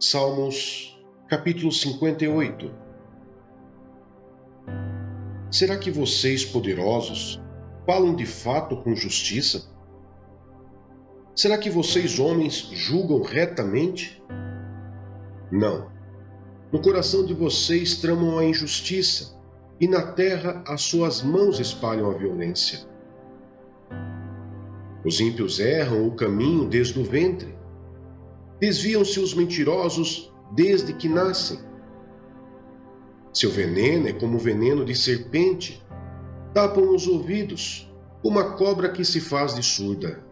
Salmos, capítulo 58. Será que vocês, poderosos, falam de fato com justiça? Será que vocês, homens, julgam retamente? Não. No coração de vocês tramam a injustiça, e na terra as suas mãos espalham a violência. Os ímpios erram o caminho desde o ventre. Desviam-se os mentirosos desde que nascem. Seu veneno é como o veneno de serpente. Tapam os ouvidos, como a cobra que se faz de surda,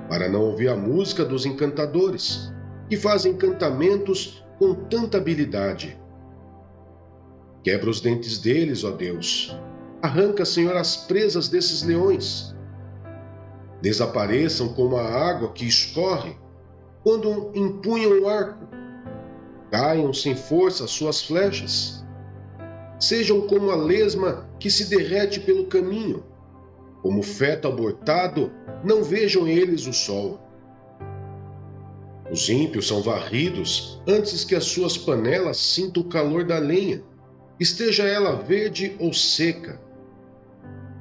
para não ouvir a música dos encantadores, que fazem encantamentos com tanta habilidade. Quebra os dentes deles, ó Deus. Arranca, Senhor, as presas desses leões. Desapareçam como a água que escorre quando empunham o arco. Caiam sem força as suas flechas. Sejam como a lesma que se derrete pelo caminho. Como feto abortado, não vejam eles o sol. Os ímpios são varridos antes que as suas panelas sintam o calor da lenha, esteja ela verde ou seca.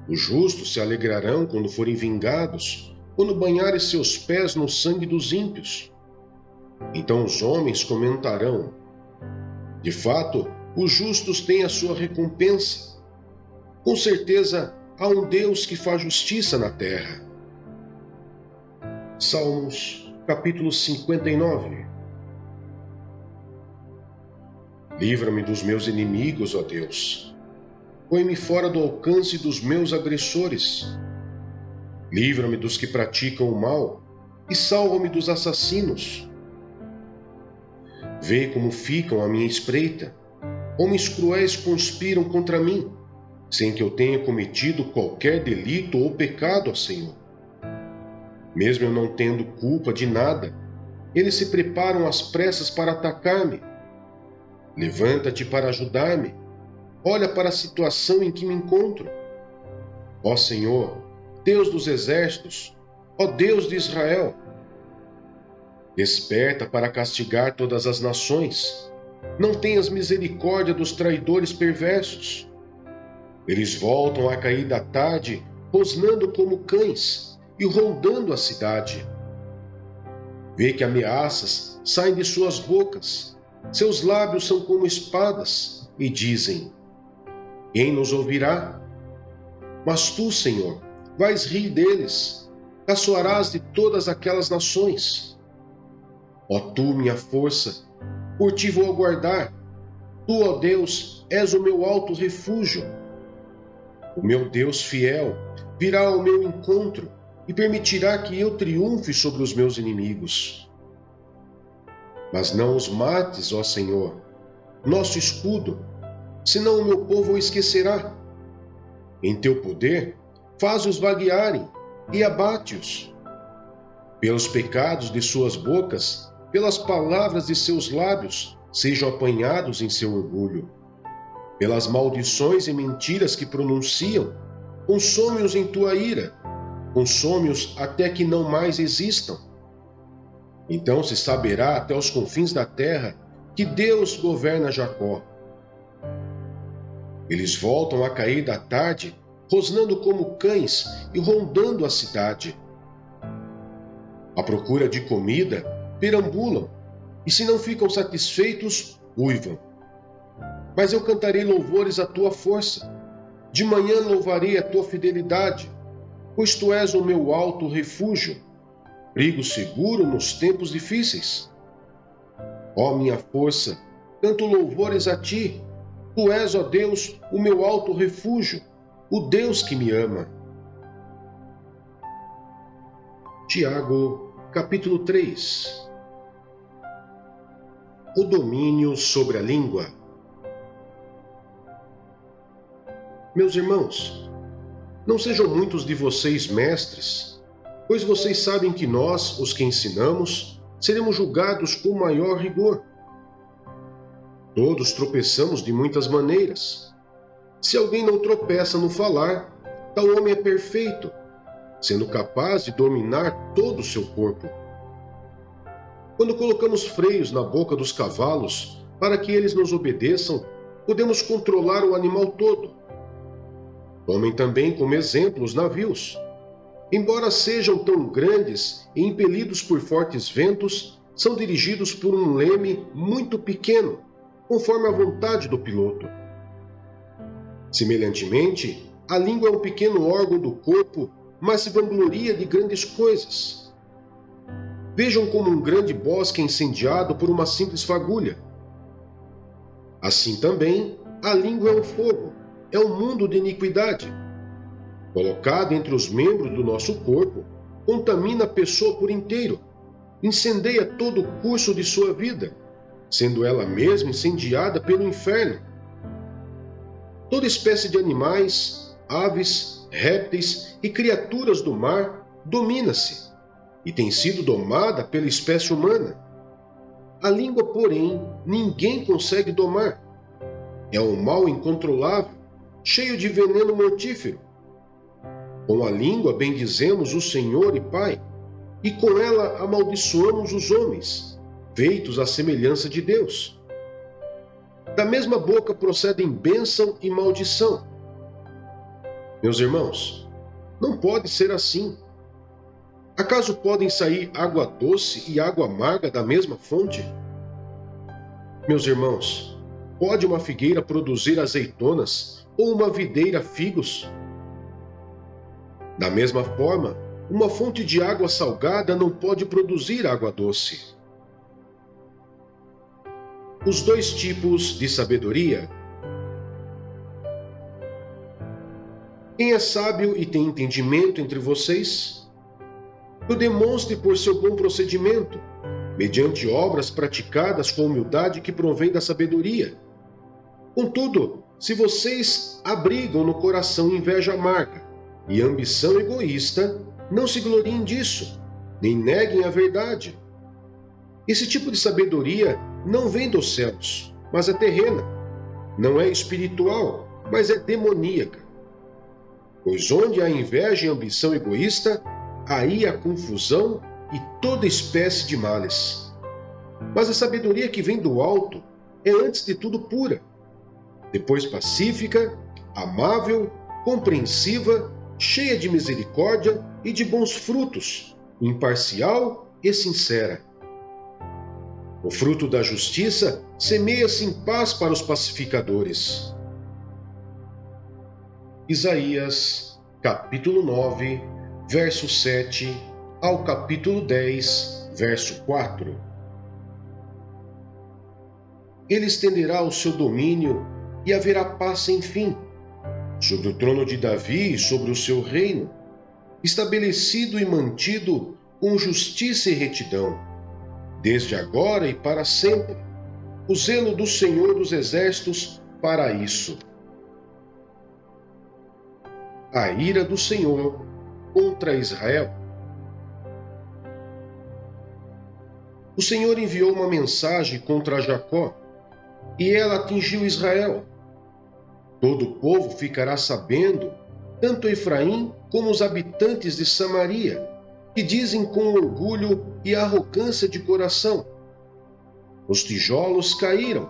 Os justos se alegrarão quando forem vingados, quando banharem seus pés no sangue dos ímpios. Então os homens comentarão: de fato, os justos têm a sua recompensa. Com certeza, há um Deus que faz justiça na terra. Salmos, capítulo 59. Livra-me dos meus inimigos, ó Deus. Põe-me fora do alcance dos meus agressores. Livra-me dos que praticam o mal e salva-me dos assassinos. Vê como ficam à minha espreita. Homens cruéis conspiram contra mim, sem que eu tenha cometido qualquer delito ou pecado, ó Senhor. Mesmo eu não tendo culpa de nada, eles se preparam às pressas para atacar-me. Levanta-te para ajudar-me. Olha para a situação em que me encontro. Ó Senhor, Deus dos exércitos, ó Deus de Israel, desperta para castigar todas as nações. Não tenhas misericórdia dos traidores perversos. Eles voltam a cair da tarde, rosnando como cães e rondando a cidade. Vê que ameaças saem de suas bocas. Seus lábios são como espadas e dizem: quem nos ouvirá? Mas tu, Senhor, vais rir deles, caçoarás de todas aquelas nações. Ó tu, minha força, por ti vou aguardar. Tu, ó Deus, és o meu alto refúgio. O meu Deus fiel virá ao meu encontro e permitirá que eu triunfe sobre os meus inimigos. Mas não os mates, ó Senhor, nosso escudo, senão o meu povo o esquecerá. Em teu poder, faz-os vaguearem e abate-os. Pelos pecados de suas bocas, pelas palavras de seus lábios, sejam apanhados em seu orgulho. Pelas maldições e mentiras que pronunciam, consome-os em tua ira, consome-os até que não mais existam. Então se saberá até os confins da terra que Deus governa Jacó. Eles voltam a cair da tarde, rosnando como cães e rondando a cidade. À procura de comida, perambulam, e se não ficam satisfeitos, uivam. Mas eu cantarei louvores à tua força. De manhã louvarei a tua fidelidade, pois tu és o meu alto refúgio, abrigo seguro nos tempos difíceis. Ó minha força, canto louvores a ti. Tu és, ó Deus, o meu alto refúgio, o Deus que me ama. Tiago, capítulo 3. O domínio sobre a língua. Meus irmãos, não sejam muitos de vocês mestres, pois vocês sabem que nós, os que ensinamos, seremos julgados com maior rigor. Todos tropeçamos de muitas maneiras. Se alguém não tropeça no falar, tal homem é perfeito, sendo capaz de dominar todo o seu corpo. Quando colocamos freios na boca dos cavalos para que eles nos obedeçam, podemos controlar o animal todo. Tomem também como exemplo os navios. Embora sejam tão grandes e impelidos por fortes ventos, são dirigidos por um leme muito pequeno, conforme a vontade do piloto. Semelhantemente, a língua é um pequeno órgão do corpo, mas se vangloria de grandes coisas. Vejam como um grande bosque é incendiado por uma simples fagulha. Assim também, a língua é um fogo, é um mundo de iniquidade. Colocado entre os membros do nosso corpo, contamina a pessoa por inteiro, incendeia todo o curso de sua vida, sendo ela mesma incendiada pelo inferno. Toda espécie de animais, aves, répteis e criaturas do mar domina-se, e tem sido domada pela espécie humana. A língua, porém, ninguém consegue domar. É um mal incontrolável, cheio de veneno mortífero. Com a língua bendizemos o Senhor e Pai, e com ela amaldiçoamos os homens, feitos à semelhança de Deus. Da mesma boca procedem bênção e maldição. Meus irmãos, não pode ser assim. Acaso podem sair água doce e água amarga da mesma fonte? Meus irmãos, pode uma figueira produzir azeitonas ou uma videira figos? Da mesma forma, uma fonte de água salgada não pode produzir água doce. Os dois tipos de sabedoria. Quem é sábio e tem entendimento entre vocês? Que o demonstre por seu bom procedimento, mediante obras praticadas com humildade que provém da sabedoria. Contudo, se vocês abrigam no coração inveja amarga e ambição egoísta, não se gloriem disso, nem neguem a verdade. Esse tipo de sabedoria não vem dos céus, mas é terrena. Não é espiritual, mas é demoníaca. Pois onde há inveja e ambição egoísta, aí há confusão e toda espécie de males. Mas a sabedoria que vem do alto é antes de tudo pura, depois pacífica, amável, compreensiva, cheia de misericórdia e de bons frutos, imparcial e sincera. O fruto da justiça semeia-se em paz para os pacificadores. Isaías, capítulo 9, verso 7, ao capítulo 10, verso 4. Ele estenderá o seu domínio e haverá paz sem fim, sobre o trono de Davi e sobre o seu reino, estabelecido e mantido com justiça e retidão, desde agora e para sempre, o zelo do Senhor dos Exércitos para isso. A ira do Senhor contra Israel. O Senhor enviou uma mensagem contra Jacó, e ela atingiu Israel. Todo o povo ficará sabendo, tanto Efraim como os habitantes de Samaria, que dizem com orgulho e arrogância de coração: os tijolos caíram,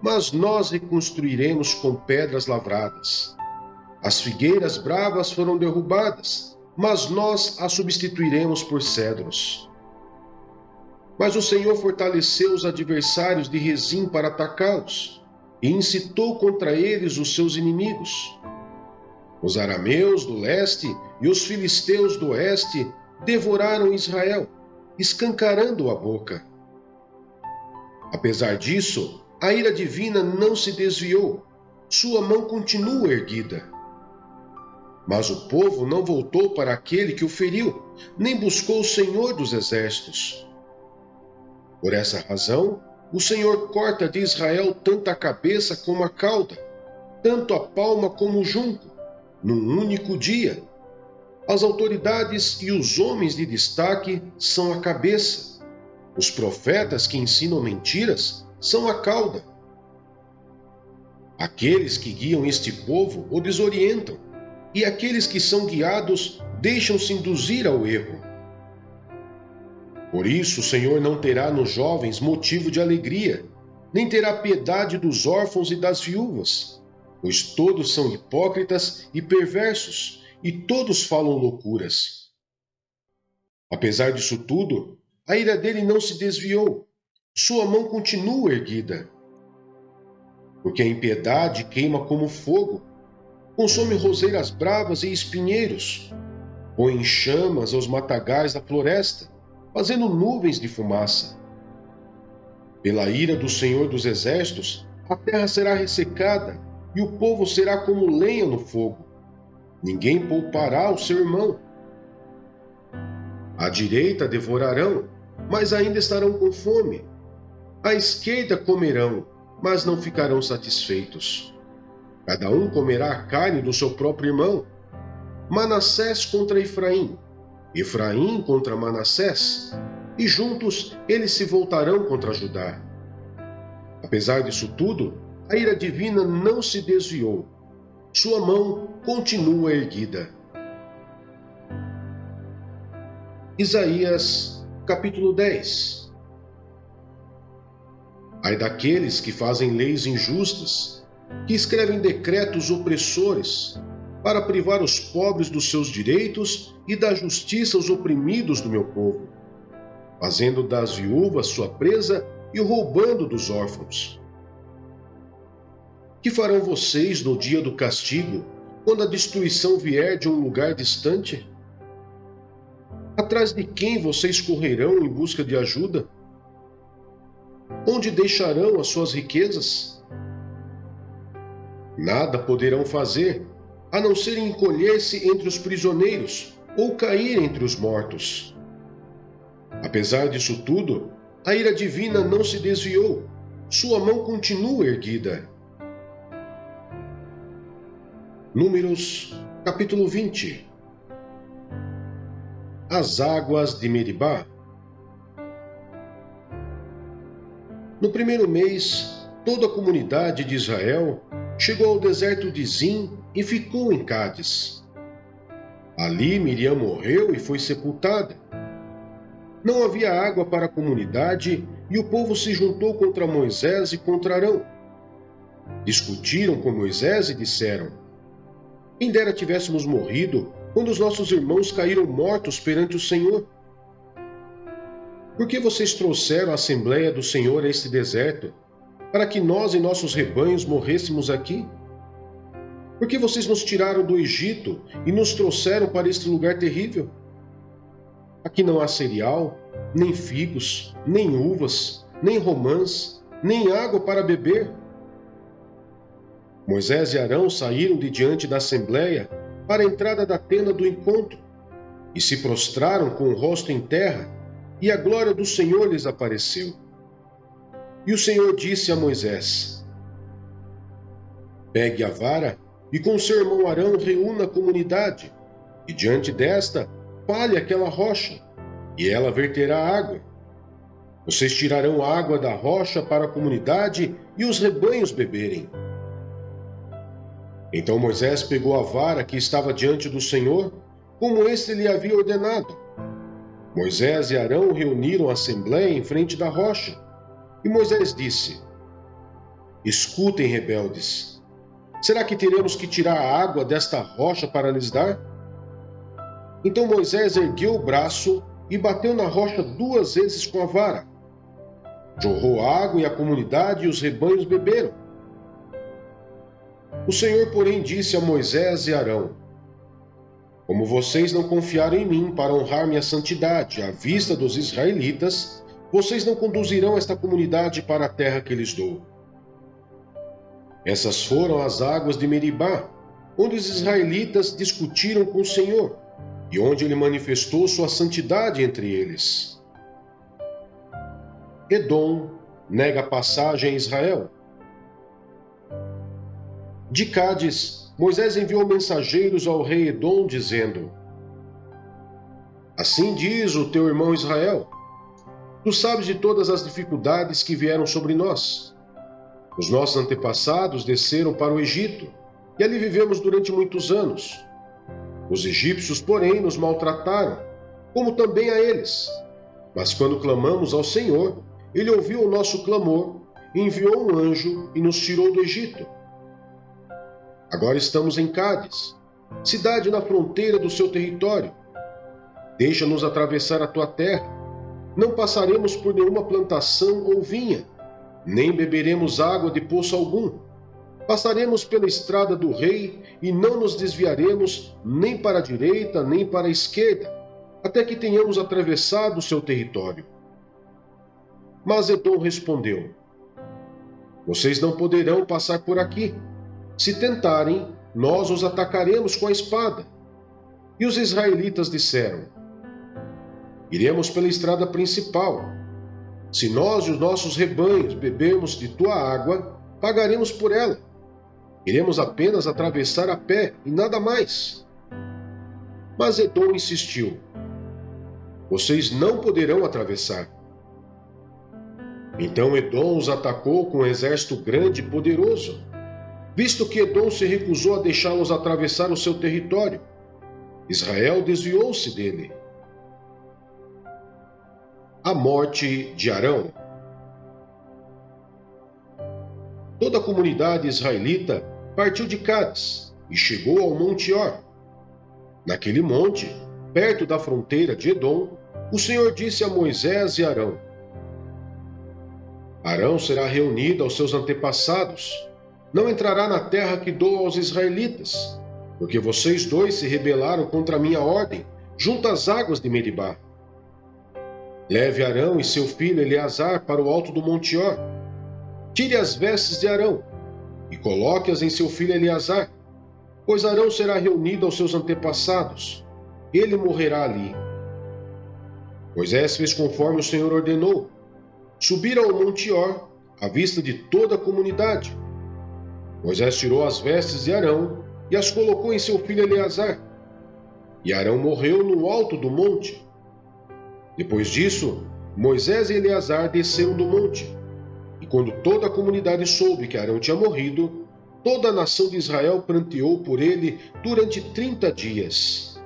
mas nós reconstruiremos com pedras lavradas. As figueiras bravas foram derrubadas, mas nós as substituiremos por cedros. Mas o Senhor fortaleceu os adversários de Rezim para atacá-los, e incitou contra eles os seus inimigos. Os arameus do leste e os filisteus do oeste devoraram Israel, escancarando a boca. Apesar disso, a ira divina não se desviou, sua mão continua erguida. Mas o povo não voltou para aquele que o feriu, nem buscou o Senhor dos Exércitos. Por essa razão, o Senhor corta de Israel tanto a cabeça como a cauda, tanto a palma como o junco, num único dia. As autoridades e os homens de destaque são a cabeça. Os profetas que ensinam mentiras são a cauda. Aqueles que guiam este povo o desorientam, e aqueles que são guiados deixam-se induzir ao erro. Por isso o Senhor não terá nos jovens motivo de alegria, nem terá piedade dos órfãos e das viúvas, pois todos são hipócritas e perversos, e todos falam loucuras. Apesar disso tudo, a ira dele não se desviou, sua mão continua erguida. Porque a impiedade queima como fogo, consome roseiras bravas e espinheiros, põe em chamas aos matagais da floresta, fazendo nuvens de fumaça. Pela ira do Senhor dos Exércitos, a terra será ressecada, e o povo será como lenha no fogo. Ninguém poupará o seu irmão. À direita devorarão, mas ainda estarão com fome. À esquerda comerão, mas não ficarão satisfeitos. Cada um comerá a carne do seu próprio irmão. Manassés contra Efraim, Efraim contra Manassés, e juntos eles se voltarão contra Judá. Apesar disso tudo, a ira divina não se desviou. Sua mão continua erguida. Isaías, capítulo 10. Ai daqueles que fazem leis injustas, que escrevem decretos opressores, para privar os pobres dos seus direitos e da justiça aos oprimidos do meu povo, fazendo das viúvas sua presa e roubando dos órfãos. Que farão vocês no dia do castigo, quando a destruição vier de um lugar distante? Atrás de quem vocês correrão em busca de ajuda? Onde deixarão as suas riquezas? Nada poderão fazer, a não ser encolher-se entre os prisioneiros ou cair entre os mortos. Apesar disso tudo, a ira divina não se desviou, sua mão continua erguida. Números, capítulo 20. As águas de Meribá. No primeiro mês, toda a comunidade de Israel chegou ao deserto de Zim e ficou em Cádiz. Ali Miriam morreu e foi sepultada. Não havia água para a comunidade e o povo se juntou contra Moisés e contra Arão. Discutiram com Moisés e disseram: quem dera tivéssemos morrido quando os nossos irmãos caíram mortos perante o Senhor. Por que vocês trouxeram a Assembleia do Senhor a este deserto, para que nós e nossos rebanhos morrêssemos aqui? Por que vocês nos tiraram do Egito e nos trouxeram para este lugar terrível? Aqui não há cereal, nem figos, nem uvas, nem romãs, nem água para beber. Moisés e Arão saíram de diante da Assembleia para a entrada da tenda do encontro e se prostraram com o rosto em terra, e a glória do Senhor lhes apareceu. E o Senhor disse a Moisés: pegue a vara e com seu irmão Arão reúna a comunidade, e diante desta fale aquela rocha, e ela verterá água. Vocês tirarão água da rocha para a comunidade e os rebanhos beberem. Então Moisés pegou a vara que estava diante do Senhor, como este lhe havia ordenado. Moisés e Arão reuniram a assembleia em frente da rocha, e Moisés disse: escutem, rebeldes, será que teremos que tirar a água desta rocha para lhes dar? Então Moisés ergueu o braço e bateu na rocha 2 vezes com a vara. Jorrou água e a comunidade e os rebanhos beberam. O Senhor, porém, disse a Moisés e Arão: como vocês não confiaram em mim para honrar minha santidade à vista dos israelitas, vocês não conduzirão esta comunidade para a terra que lhes dou. Essas foram as águas de Meribá, onde os israelitas discutiram com o Senhor, e onde ele manifestou sua santidade entre eles. Edom nega passagem a Israel. De Cádiz, Moisés enviou mensageiros ao rei Edom, dizendo: assim diz o teu irmão Israel: tu sabes de todas as dificuldades que vieram sobre nós. Os nossos antepassados desceram para o Egito, e ali vivemos durante muitos anos. Os egípcios, porém, nos maltrataram, como também a eles. Mas quando clamamos ao Senhor, Ele ouviu o nosso clamor, enviou um anjo e nos tirou do Egito. Agora estamos em Cádiz, cidade na fronteira do seu território. Deixa-nos atravessar a tua terra. Não passaremos por nenhuma plantação ou vinha, nem beberemos água de poço algum. Passaremos pela estrada do rei e não nos desviaremos nem para a direita nem para a esquerda, até que tenhamos atravessado o seu território. Mas Edom respondeu: Vocês não poderão passar por aqui. Se tentarem, nós os atacaremos com a espada. E os israelitas disseram: Iremos pela estrada principal. Se nós e os nossos rebanhos bebermos de tua água, pagaremos por ela. Iremos apenas atravessar a pé e nada mais. Mas Edom insistiu: Vocês não poderão atravessar. Então Edom os atacou com um exército grande e poderoso, visto que Edom se recusou a deixá-los atravessar o seu território. Israel desviou-se dele. A morte de Arão. Toda a comunidade israelita partiu de Cádiz e chegou ao Monte Or. Naquele monte, perto da fronteira de Edom, o Senhor disse a Moisés e Arão: Arão será reunido aos seus antepassados, não entrará na terra que dou aos israelitas, porque vocês dois se rebelaram contra a minha ordem, junto às águas de Meribá. Leve Arão e seu filho Eleazar para o alto do Monte Or. Tire as vestes de Arão e coloque-as em seu filho Eleazar, pois Arão será reunido aos seus antepassados. Ele morrerá ali. Moisés fez conforme o Senhor ordenou. Subiram ao Monte Or, à vista de toda a comunidade. Moisés tirou as vestes de Arão e as colocou em seu filho Eleazar. E Arão morreu no alto do monte. Depois disso, Moisés e Eleazar desceram do monte. E quando toda a comunidade soube que Arão tinha morrido, toda a nação de Israel pranteou por ele durante 30 dias.